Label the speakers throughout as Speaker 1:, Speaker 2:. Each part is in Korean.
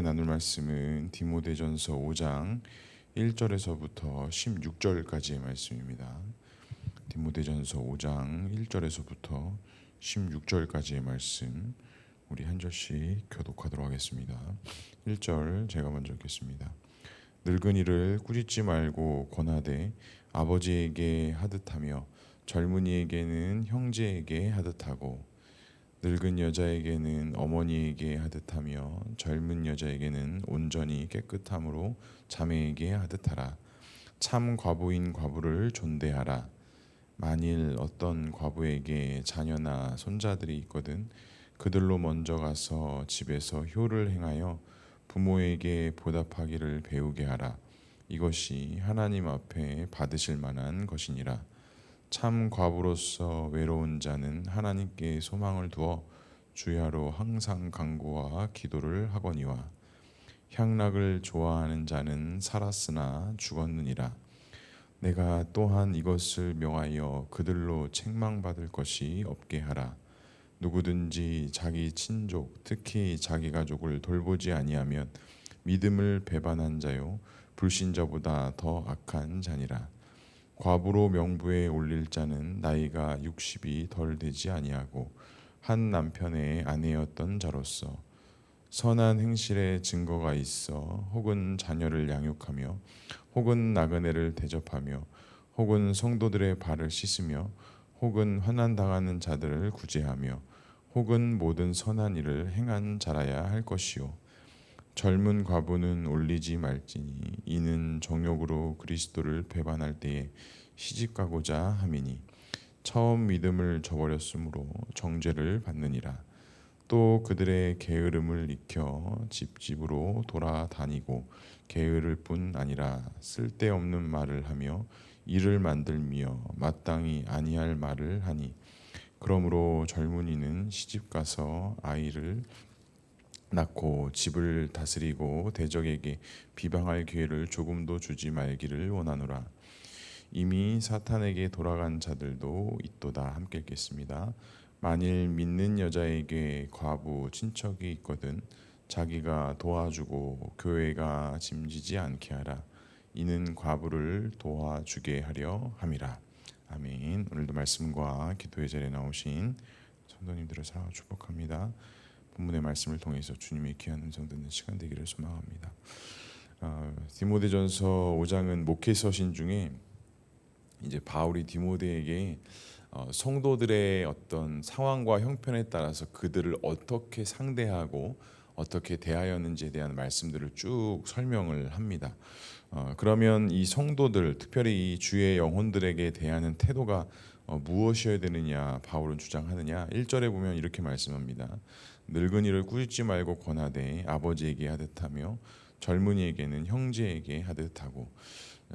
Speaker 1: 나눌 말씀은 디모데전서 5장 1절에서부터 16절까지의 말씀입니다. 디모데전서 5장 1절에서부터 16절까지의 말씀, 우리 한 절씩 교독하도록 하겠습니다. 1절 제가 먼저 읽겠습니다. 늙은이를 꾸짖지 말고 권하되 아버지에게 하듯하며 젊은이에게는 형제에게 하듯하고 늙은 여자에게는 어머니에게 하듯하며 젊은 여자에게는 온전히 깨끗함으로 자매에게 하듯하라. 참 과부인 과부를 존대하라. 만일 어떤 과부에게 자녀나 손자들이 있거든 그들로 먼저 가서 집에서 효를 행하여 부모에게 보답하기를 배우게 하라. 이것이 하나님 앞에 받으실 만한 것이니라. 참 과부로서 외로운 자는 하나님께 소망을 두어 주야로 항상 간구와 기도를 하거니와 향락을 좋아하는 자는 살았으나 죽었느니라. 내가 또한 이것을 명하여 그들로 책망받을 것이 없게 하라. 누구든지 자기 친족 특히 자기 가족을 돌보지 아니하면 믿음을 배반한 자요 불신자보다 더 악한 자니라. 과부로 명부에 올릴 자는 나이가 60이 덜 되지 아니하고 한 남편의 아내였던 자로서 선한 행실의 증거가 있어 혹은 자녀를 양육하며 혹은 나그네를 대접하며 혹은 성도들의 발을 씻으며 혹은 환난 당하는 자들을 구제하며 혹은 모든 선한 일을 행한 자라야 할 것이요 젊은 과부는 올리지 말지니 이는 정욕으로 그리스도를 배반할 때에 시집가고자 함이니 처음 믿음을 저버렸으므로 정죄를 받느니라. 또 그들의 게으름을 익혀 집집으로 돌아다니고 게으를 뿐 아니라 쓸데없는 말을 하며 일을 만들며 마땅히 아니할 말을 하니 그러므로 젊은이는 시집가서 아이를 낳고 집을 다스리고 대적에게 비방할 기회를 조금도 주지 말기를 원하노라. 이미 사탄에게 돌아간 자들도 있도다. 함께 읽겠습니다. 만일 믿는 여자에게 과부 친척이 있거든 자기가 도와주고 교회가 짐지지 않게 하라. 이는 과부를 도와주게 하려 함이라. 아멘. 오늘도 말씀과 기도의 자리에 나오신 성도님들을 사랑하고 축복합니다. 본문의 말씀을 통해서 주님의 귀한 음성 듣는 시간 되기를 소망합니다. 디모데전서 5장은 목회 서신 중에 이제 바울이 디모데에게 성도들의 어떤 상황과 형편에 따라서 그들을 어떻게 상대하고 어떻게 대하였는지에 대한 말씀들을 쭉 설명을 합니다. 그러면 이 성도들, 특별히 이 주의 영혼들에게 대하는 태도가 무엇이어야 되느냐 바울은 주장하느냐. 1절에 보면 이렇게 말씀합니다. 늙은이를 꾸짖지 말고 권하되 아버지에게 하듯하며 젊은이에게는 형제에게 하듯하고.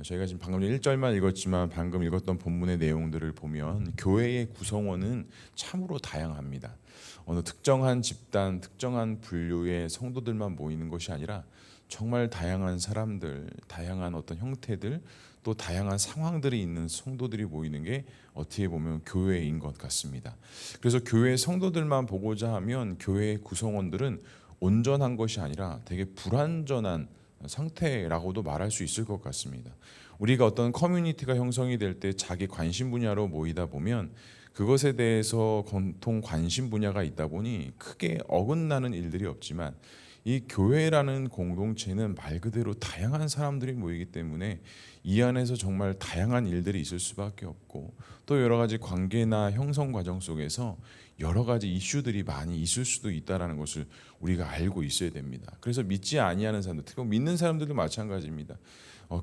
Speaker 1: 저희가 지금 방금 1절만 읽었지만 방금 읽었던 본문의 내용들을 보면 교회의 구성원은 참으로 다양합니다. 어느 특정한 집단, 특정한 분류의 성도들만 모이는 것이 아니라 정말 다양한 사람들, 다양한 어떤 형태들, 또 다양한 상황들이 있는 성도들이 모이는 게 어떻게 보면 교회인 것 같습니다. 그래서 교회 성도들만 보고자 하면 교회의 구성원들은 온전한 것이 아니라 되게 불완전한 상태라고도 말할 수 있을 것 같습니다. 우리가 어떤 커뮤니티가 형성이 될 때 자기 관심 분야로 모이다 보면 그것에 대해서 공통 관심 분야가 있다 보니 크게 어긋나는 일들이 없지만 이 교회라는 공동체는 말 그대로 다양한 사람들이 모이기 때문에 이 안에서 정말 다양한 일들이 있을 수밖에 없고 또 여러 가지 관계나 형성 과정 속에서 여러 가지 이슈들이 많이 있을 수도 있다라는 것을 우리가 알고 있어야 됩니다. 그래서 믿지 아니하는 사람들, 특히 믿는 사람들도 마찬가지입니다.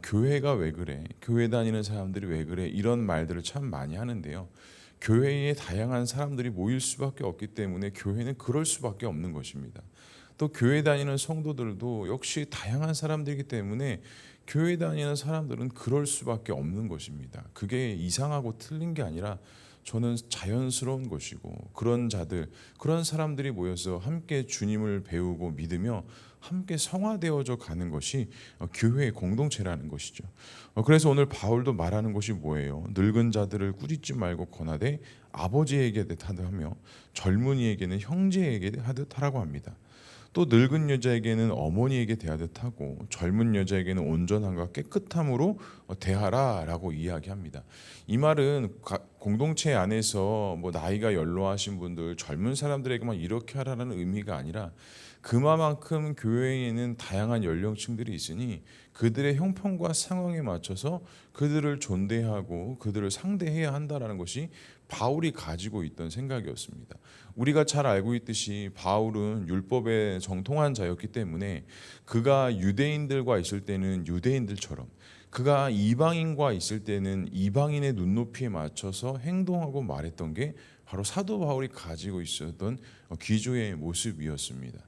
Speaker 1: 교회가 왜 그래? 교회 다니는 사람들이 왜 그래? 이런 말들을 참 많이 하는데요. 교회에 다양한 사람들이 모일 수밖에 없기 때문에 교회는 그럴 수밖에 없는 것입니다. 또 교회 다니는 성도들도 역시 다양한 사람들이기 때문에 교회 다니는 사람들은 그럴 수밖에 없는 것입니다. 그게 이상하고 틀린 게 아니라 저는 자연스러운 것이고 그런 자들, 그런 사람들이 모여서 함께 주님을 배우고 믿으며 함께 성화되어져 가는 것이 교회의 공동체라는 것이죠. 그래서 오늘 바울도 말하는 것이 뭐예요? 늙은 자들을 꾸짖지 말고 권하되 아버지에게 하듯 하며 젊은이에게는 형제에게 하듯 하라고 합니다. 또 늙은 여자에게는 어머니에게 대하듯 하고 젊은 여자에게는 온전함과 깨끗함으로 대하라라고 이야기합니다. 이 말은 공동체 안에서 뭐 나이가 연로하신 분들, 젊은 사람들에게만 이렇게 하라는 의미가 아니라 그만큼 교회에는 다양한 연령층들이 있으니 그들의 형편과 상황에 맞춰서 그들을 존대하고 그들을 상대해야 한다라는 것이 바울이 가지고 있던 생각이었습니다. 우리가 잘 알고 있듯이 바울은 율법에 정통한 자였기 때문에 그가 유대인들과 있을 때는 유대인들처럼, 그가 이방인과 있을 때는 이방인의 눈높이에 맞춰서 행동하고 말했던 게 바로 사도 바울이 가지고 있었던 기조의 모습이었습니다.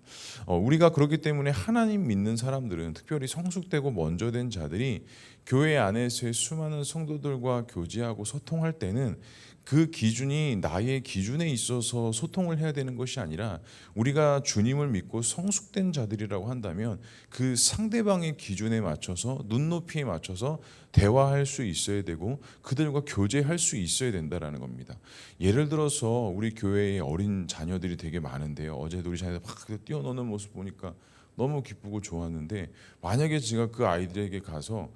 Speaker 1: 우리가 그렇기 때문에 하나님 믿는 사람들은, 특별히 성숙되고 먼저 된 자들이 교회 안에서의 수많은 성도들과 교제하고 소통할 때는 그 기준이 나의 기준에 있어서 소통을 해야 되는 것이 아니라, 우리가 주님을 믿고 성숙된 자들이라고 한다면 그 상대방의 기준에 맞춰서, 눈높이에 맞춰서 대화할 수 있어야 되고 그들과 교제할 수 있어야 된다라는 겁니다. 예를 들어서 우리 교회에 어린 자녀들이 되게 많은데요. 어제도 우리 자녀들 막 뛰어노는 모습 보니까 너무 기쁘고 좋았는데, 만약에 제가 그 아이들에게 가서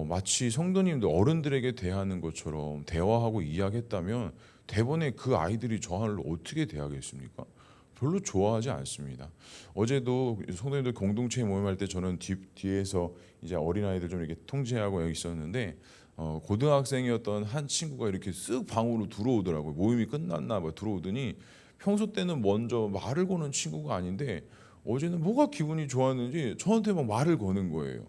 Speaker 1: 마치 성도님들 어른들에게 대하는 것처럼 대화하고 이야기했다면 대번에 그 아이들이 저를 어떻게 대하겠습니까? 별로 좋아하지 않습니다. 어제도 성도님들 공동체 모임할 때 저는 뒤에서 이제 어린아이들 좀 이렇게 통제하고 여기 있었는데, 고등학생이었던 한 친구가 이렇게 쓱 방으로 들어오더라고요. 모임이 끝났나 봐 들어오더니, 평소 때는 먼저 말을 거는 친구가 아닌데 어제는 뭐가 기분이 좋았는지 저한테 막 말을 거는 거예요.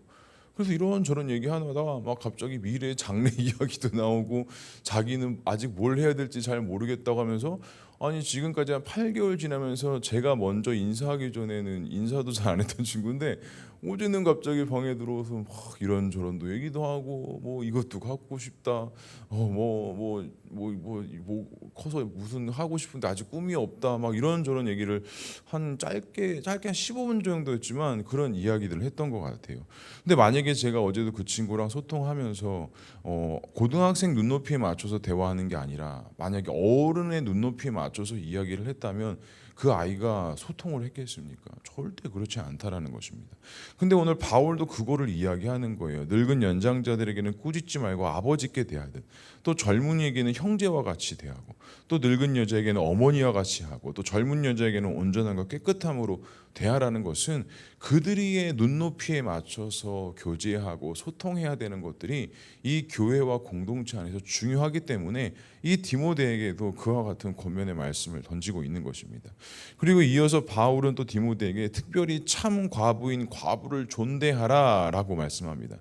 Speaker 1: 그래서 이런저런 얘기하다가 막 갑자기 미래 장래 이야기도 나오고, 자기는 아직 뭘 해야 될지 잘 모르겠다고 하면서, 아니 지금까지 한 8개월 지나면서 제가 먼저 인사하기 전에는 인사도 잘 안 했던 친구인데 어제는 갑자기 방에 들어와서 막 이런저런도 얘기도 하고, 뭐 이것도 갖고 싶다, 커서 무슨 하고 싶은데 아직 꿈이 없다, 막 이런저런 얘기를 한 짧게 한 15분 정도였지만 그런 이야기들을 했던 것 같아요. 근데 만약에 제가 어제도 그 친구랑 소통하면서 고등학생 눈높이에 맞춰서 대화하는 게 아니라 만약에 어른의 눈높이에 맞춰서 이야기를 했다면 그 아이가 소통을 했겠습니까? 절대 그렇지 않다라는 것입니다. 근데 오늘 바울도 그거를 이야기하는 거예요. 늙은 연장자들에게는 꾸짖지 말고 아버지께 대하듯, 또 젊은이에게는 형제와 같이 대하고, 또 늙은 여자에게는 어머니와 같이 하고, 또 젊은 여자에게는 온전함과 깨끗함으로 대하라는 것은 그들의 눈높이에 맞춰서 교제하고 소통해야 되는 것들이 이 교회와 공동체 안에서 중요하기 때문에 이 디모데에게도 그와 같은 권면의 말씀을 던지고 있는 것입니다. 그리고 이어서 바울은 또 디모데에게 특별히 참 과부인 과부를 존대하라라고 말씀합니다.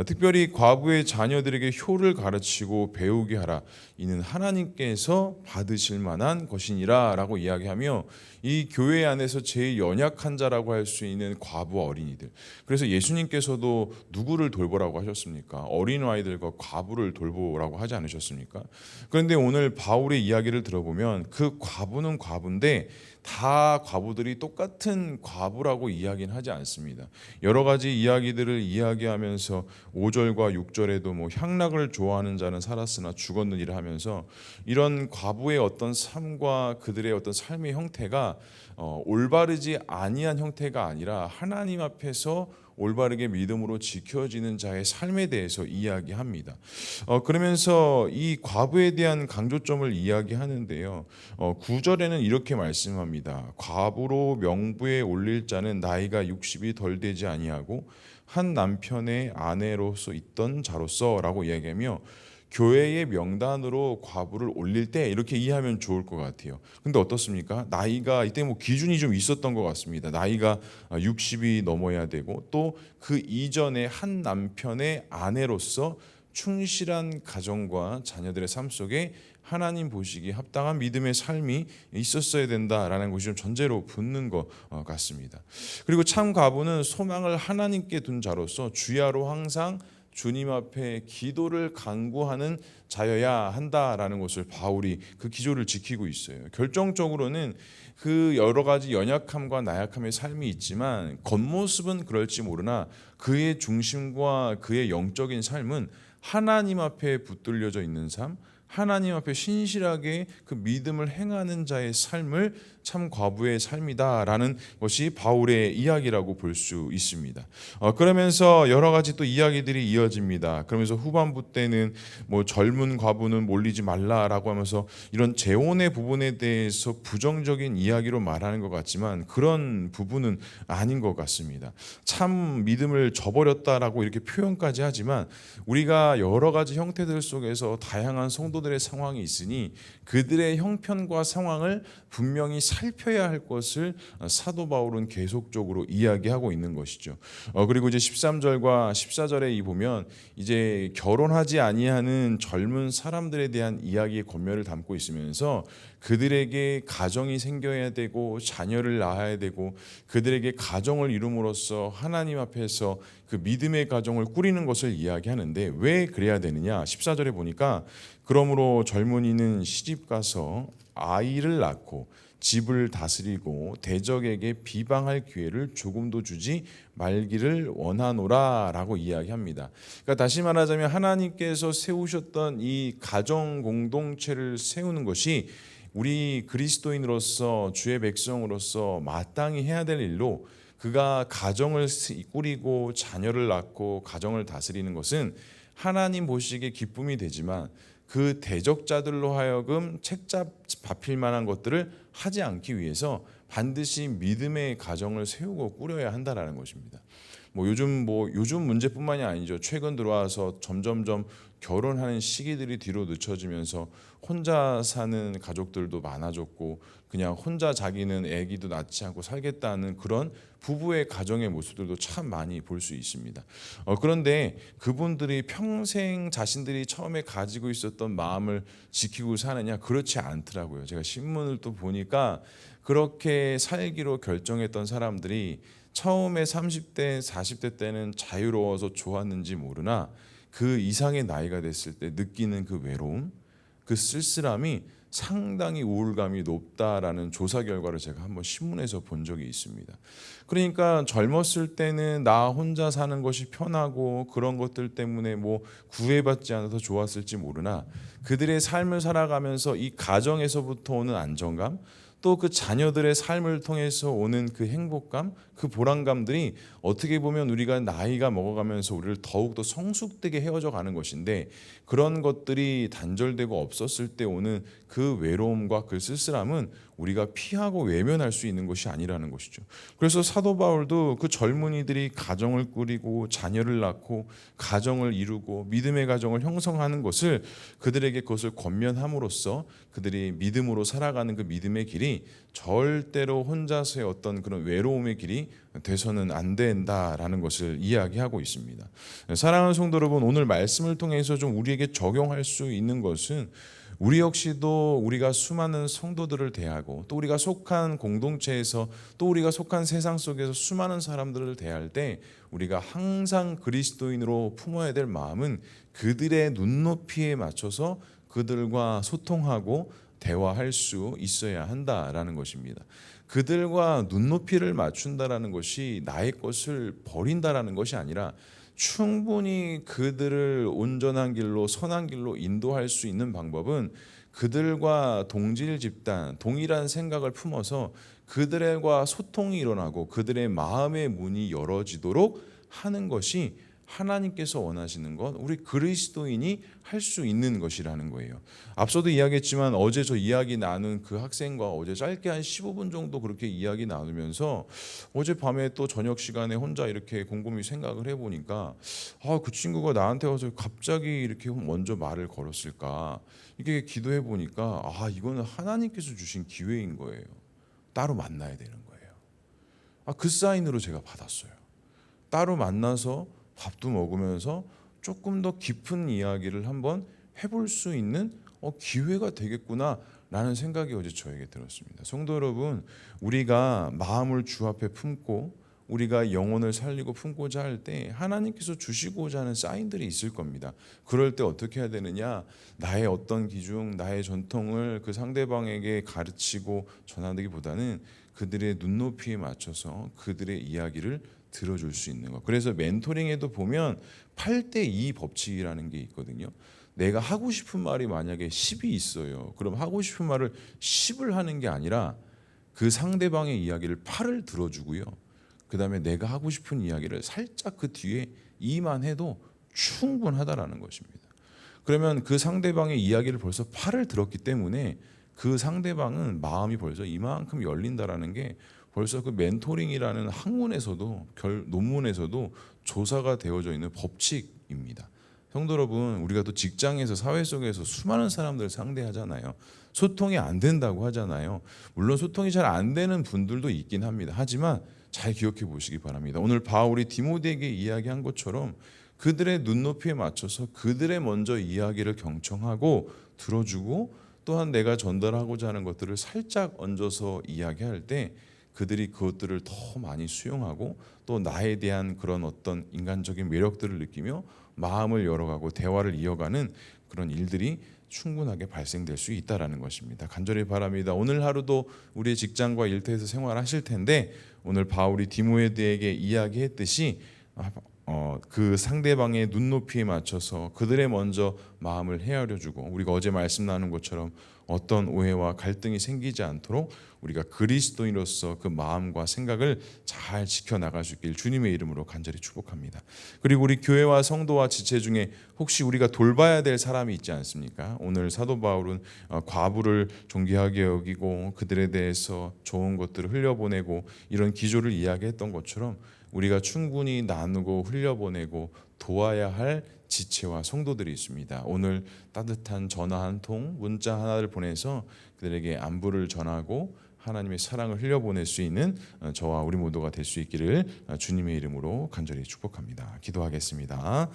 Speaker 1: 특별히 과부의 자녀들에게 효를 가르치고 배우게 하라. 이는 하나님께서 받으실 만한 것이니라라고 이야기하며, 이 교회 안에서 제일 연약한 자라고 할 수 있는 과부 어린이들. 그래서 예수님께서도 누구를 돌보라고 하셨습니까? 어린 아이들과 과부를 돌보라고 하지 않으셨습니까? 그런데 오늘 바울의 이야기를 들어보면 그 과부는 과부인데 다 과부들이 똑같은 과부라고 이야기는 하지 않습니다. 여러 가지 이야기들을 이야기하면서 5절과 6절에도 뭐 향락을 좋아하는 자는 살았으나 죽었느니라 하면서, 이런 과부의 어떤 삶과 그들의 어떤 삶의 형태가 올바르지 아니한 형태가 아니라 하나님 앞에서 올바르게 믿음으로 지켜지는 자의 삶에 대해서 이야기합니다. 그러면서 이 과부에 대한 강조점을 이야기하는데요. 9절에는 이렇게 말씀합니다. 과부로 명부에 올릴 자는 나이가 60이 덜 되지 아니하고 한 남편의 아내로서 있던 자로서라고 이야기하며, 교회의 명단으로 과부를 올릴 때 이렇게 이해하면 좋을 것 같아요. 근데 어떻습니까? 나이가 이때 뭐 기준이 좀 있었던 것 같습니다. 나이가 60이 넘어야 되고, 또 그 이전에 한 남편의 아내로서 충실한 가정과 자녀들의 삶 속에 하나님 보시기에 합당한 믿음의 삶이 있었어야 된다라는 것이 좀 전제로 붙는 것 같습니다. 그리고 참 과부는 소망을 하나님께 둔 자로서 주야로 항상 주님 앞에 기도를 간구하는 자여야 한다라는 것을 바울이 그 기조를 지키고 있어요. 결정적으로는 그 여러 가지 연약함과 나약함의 삶이 있지만 겉모습은 그럴지 모르나 그의 중심과 그의 영적인 삶은 하나님 앞에 붙들려져 있는 삶, 하나님 앞에 신실하게 그 믿음을 행하는 자의 삶을 참 과부의 삶이다라는 것이 바울의 이야기라고 볼 수 있습니다. 그러면서 여러 가지 또 이야기들이 이어집니다. 그러면서 후반부 때는 뭐 젊은 과부는 몰리지 말라라고 하면서 이런 재혼의 부분에 대해서 부정적인 이야기로 말하는 것 같지만 그런 부분은 아닌 것 같습니다. 참 믿음을 저버렸다라고 이렇게 표현까지 하지만 우리가 여러 가지 형태들 속에서 다양한 성도들의 상황이 있으니 그들의 형편과 상황을 분명히 살펴야 할 것을 사도 바울은 계속적으로 이야기하고 있는 것이죠. 그리고 이제 13절과 14절에 이 보면 이제 결혼하지 아니하는 젊은 사람들에 대한 이야기의 권면을 담고 있으면서 그들에게 가정이 생겨야 되고 자녀를 낳아야 되고 그들에게 가정을 이룸으로써 하나님 앞에서 그 믿음의 가정을 꾸리는 것을 이야기하는데 왜 그래야 되느냐? 14절에 보니까 그러므로 젊은이는 시집 가서 아이를 낳고 집을 다스리고 대적에게 비방할 기회를 조금도 주지 말기를 원하노라라고 이야기합니다. 그러니까 다시 말하자면 하나님께서 세우셨던 이 가정 공동체를 세우는 것이 우리 그리스도인으로서 주의 백성으로서 마땅히 해야 될 일로 그가 가정을 꾸리고 자녀를 낳고 가정을 다스리는 것은 하나님 보시기에 기쁨이 되지만 그 대적자들로 하여금 책잡 잡힐 만한 것들을 하지 않기 위해서 반드시 믿음의 가정을 세우고 꾸려야 한다라는 것입니다. 요즘 문제뿐만이 아니죠. 최근 들어와서 점점점 결혼하는 시기들이 뒤로 늦춰지면서 혼자 사는 가족들도 많아졌고 그냥 혼자 자기는 아기도 낳지 않고 살겠다는 그런 부부의 가정의 모습들도 참 많이 볼 수 있습니다. 그런데 그분들이 평생 자신들이 처음에 가지고 있었던 마음을 지키고 사느냐? 그렇지 않더라고요. 제가 신문을 또 보니까 그렇게 살기로 결정했던 사람들이 처음에 30대, 40대 때는 자유로워서 좋았는지 모르나 그 이상의 나이가 됐을 때 느끼는 그 외로움, 그 쓸쓸함이 상당히 우울감이 높다라는 조사 결과를 제가 한번 신문에서 본 적이 있습니다. 그러니까 젊었을 때는 나 혼자 사는 것이 편하고 그런 것들 때문에 뭐 구애받지 않아서 좋았을지 모르나 그들의 삶을 살아가면서 이 가정에서부터 오는 안정감 또 그 자녀들의 삶을 통해서 오는 그 행복감, 그 보람감들이 어떻게 보면 우리가 나이가 먹어가면서 우리를 더욱더 성숙되게 헤어져 가는 것인데 그런 것들이 단절되고 없었을 때 오는 그 외로움과 그 쓸쓸함은 우리가 피하고 외면할 수 있는 것이 아니라는 것이죠. 그래서 사도 바울도 그 젊은이들이 가정을 꾸리고 자녀를 낳고 가정을 이루고 믿음의 가정을 형성하는 것을 그들에게 그것을 권면함으로써 그들이 믿음으로 살아가는 그 믿음의 길이 절대로 혼자서의 어떤 그런 외로움의 길이 돼서는 안 된다라는 것을 이야기하고 있습니다. 사랑하는 성도 여러분, 오늘 말씀을 통해서 좀 우리에게 적용할 수 있는 것은 우리 역시도 우리가 수많은 성도들을 대하고 또 우리가 속한 공동체에서 또 우리가 속한 세상 속에서 수많은 사람들을 대할 때 우리가 항상 그리스도인으로 품어야 될 마음은 그들의 눈높이에 맞춰서 그들과 소통하고 대화할 수 있어야 한다라는 것입니다. 그들과 눈높이를 맞춘다라는 것이 나의 것을 버린다라는 것이 아니라 충분히 그들을 온전한 길로 선한 길로 인도할 수 있는 방법은 그들과 동질 집단, 동일한 생각을 품어서 그들과 소통이 일어나고 그들의 마음의 문이 열어지도록 하는 것이 하나님께서 원하시는 것, 우리 그리스도인이 할 수 있는 것이라는 거예요. 앞서도 이야기했지만 어제 저 이야기 나눈 그 학생과 어제 짧게 한 15분 정도 그렇게 이야기 나누면서 어젯밤에 또 저녁 시간에 혼자 이렇게 곰곰이 생각을 해보니까 그 친구가 나한테 와서 갑자기 이렇게 먼저 말을 걸었을까, 이게 기도해 보니까 이거는 하나님께서 주신 기회인 거예요. 따로 만나야 되는 거예요. 그 사인으로 제가 받았어요. 따로 만나서 밥도 먹으면서 조금 더 깊은 이야기를 한번 해볼 수 있는 기회가 되겠구나라는 생각이 어제 저에게 들었습니다. 성도 여러분, 우리가 마음을 주 앞에 품고 우리가 영혼을 살리고 품고자 할 때 하나님께서 주시고자 하는 사인들이 있을 겁니다. 그럴 때 어떻게 해야 되느냐? 나의 어떤 기준, 나의 전통을 그 상대방에게 가르치고 전하기보다는 그들의 눈높이에 맞춰서 그들의 이야기를 들어줄 수 있는 것. 그래서 멘토링에도 보면 8대2 법칙이라는 게 있거든요. 내가 하고 싶은 말이 만약에 10이 있어요. 그럼 하고 싶은 말을 10을 하는 게 아니라 그 상대방의 이야기를 8을 들어주고요. 그 다음에 내가 하고 싶은 이야기를 살짝 그 뒤에 2만 해도 충분하다라는 것입니다. 그러면 그 상대방의 이야기를 벌써 8을 들었기 때문에 그 상대방은 마음이 벌써 이만큼 열린다라는 게 벌써 그 멘토링이라는 학문에서도 논문에서도 조사가 되어져 있는 법칙입니다. 성도 여러분, 우리가 또 직장에서 사회 속에서 수많은 사람들을 상대하잖아요. 소통이 안 된다고 하잖아요. 물론 소통이 잘 안 되는 분들도 있긴 합니다. 하지만 잘 기억해 보시기 바랍니다. 오늘 바울이 디모데에게 이야기한 것처럼 그들의 눈높이에 맞춰서 그들의 먼저 이야기를 경청하고 들어주고, 또한 내가 전달하고자 하는 것들을 살짝 얹어서 이야기할 때 그들이 그것들을 더 많이 수용하고 또 나에 대한 그런 어떤 인간적인 매력들을 느끼며 마음을 열어가고 대화를 이어가는 그런 일들이 충분하게 발생될 수 있다라는 것입니다. 간절히 바랍니다. 오늘 하루도 우리의 직장과 일터에서 생활하실 텐데 오늘 바울이 디모데에게 이야기했듯이 그 상대방의 눈높이에 맞춰서 그들의 먼저 마음을 헤아려주고, 우리가 어제 말씀 나눈 것처럼 어떤 오해와 갈등이 생기지 않도록 우리가 그리스도인으로서 그 마음과 생각을 잘 지켜나갈 수 있길 주님의 이름으로 간절히 축복합니다. 그리고 우리 교회와 성도와 지체 중에 혹시 우리가 돌봐야 될 사람이 있지 않습니까? 오늘 사도 바울은 과부를 존귀하게 여기고 그들에 대해서 좋은 것들을 흘려보내고 이런 기조를 이야기했던 것처럼 우리가 충분히 나누고 흘려보내고 도와야 할 지체와 성도들이 있습니다. 오늘 따뜻한 전화 한 통, 문자 하나를 보내서 그들에게 안부를 전하고 하나님의 사랑을 흘려보낼 수 있는 저와 우리 모두가 될 수 있기를 주님의 이름으로 간절히 축복합니다. 기도하겠습니다.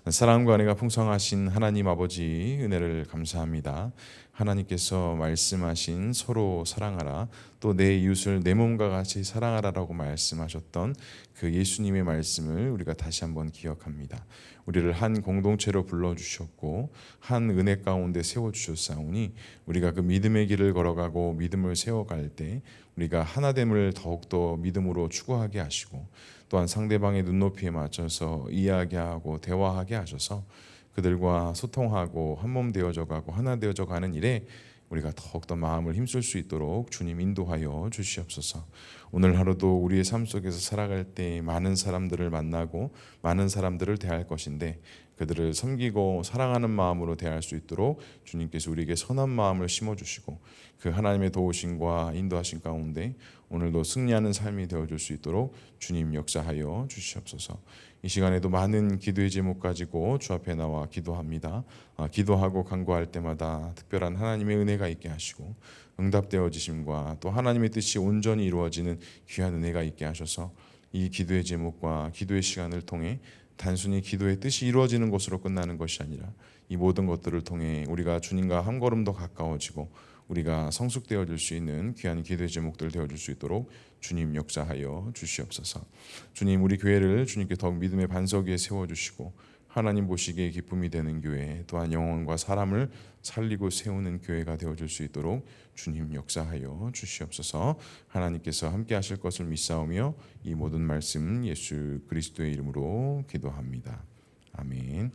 Speaker 1: 사랑과 은혜가 풍성하신 하나님 아버지, 은혜를 감사합니다. 하나님께서 말씀하신 서로 사랑하라, 또 내 이웃을 내 몸과 같이 사랑하라라고 말씀하셨던 그 예수님의 말씀을 우리가 다시 한번 기억합니다. 우리를 한 공동체로 불러주셨고 한 은혜 가운데 세워주셨사오니 우리가 그 믿음의 길을 걸어가고 믿음을 세워갈 때 우리가 하나됨을 더욱더 믿음으로 추구하게 하시고, 또한 상대방의 눈높이에 맞춰서 이야기하고 대화하게 하셔서 그들과 소통하고 한몸 되어져 가고 하나 되어져 가는 일에 우리가 더욱더 마음을 힘쓸 수 있도록 주님 인도하여 주시옵소서. 오늘 하루도 우리의 삶 속에서 살아갈 때 많은 사람들을 만나고 많은 사람들을 대할 것인데 그들을 섬기고 사랑하는 마음으로 대할 수 있도록 주님께서 우리에게 선한 마음을 심어주시고 그 하나님의 도우심과 인도하심 가운데 오늘도 승리하는 삶이 되어줄 수 있도록 주님 역사하여 주시옵소서. 이 시간에도 많은 기도의 제목 가지고 주 앞에 나와 기도합니다. 기도하고 간구할 때마다 특별한 하나님의 은혜가 있게 하시고 응답되어지심과 또 하나님의 뜻이 온전히 이루어지는 귀한 은혜가 있게 하셔서 이 기도의 제목과 기도의 시간을 통해 단순히 기도의 뜻이 이루어지는 것으로 끝나는 것이 아니라 이 모든 것들을 통해 우리가 주님과 한 걸음 더 가까워지고 우리가 성숙되어질 수 있는 귀한 기도의 제목들 되어줄 수 있도록 주님 역사하여 주시옵소서. 주님, 우리 교회를 주님께 더욱 믿음의 반석 위에 세워주시고 하나님 보시기에 기쁨이 되는 교회, 또한 영혼과 사람을 살리고 세우는 교회가 되어줄 수 있도록 주님 역사하여 주시옵소서. 하나님께서 함께 하실 것을 믿사오며 이 모든 말씀 예수 그리스도의 이름으로 기도합니다. 아멘.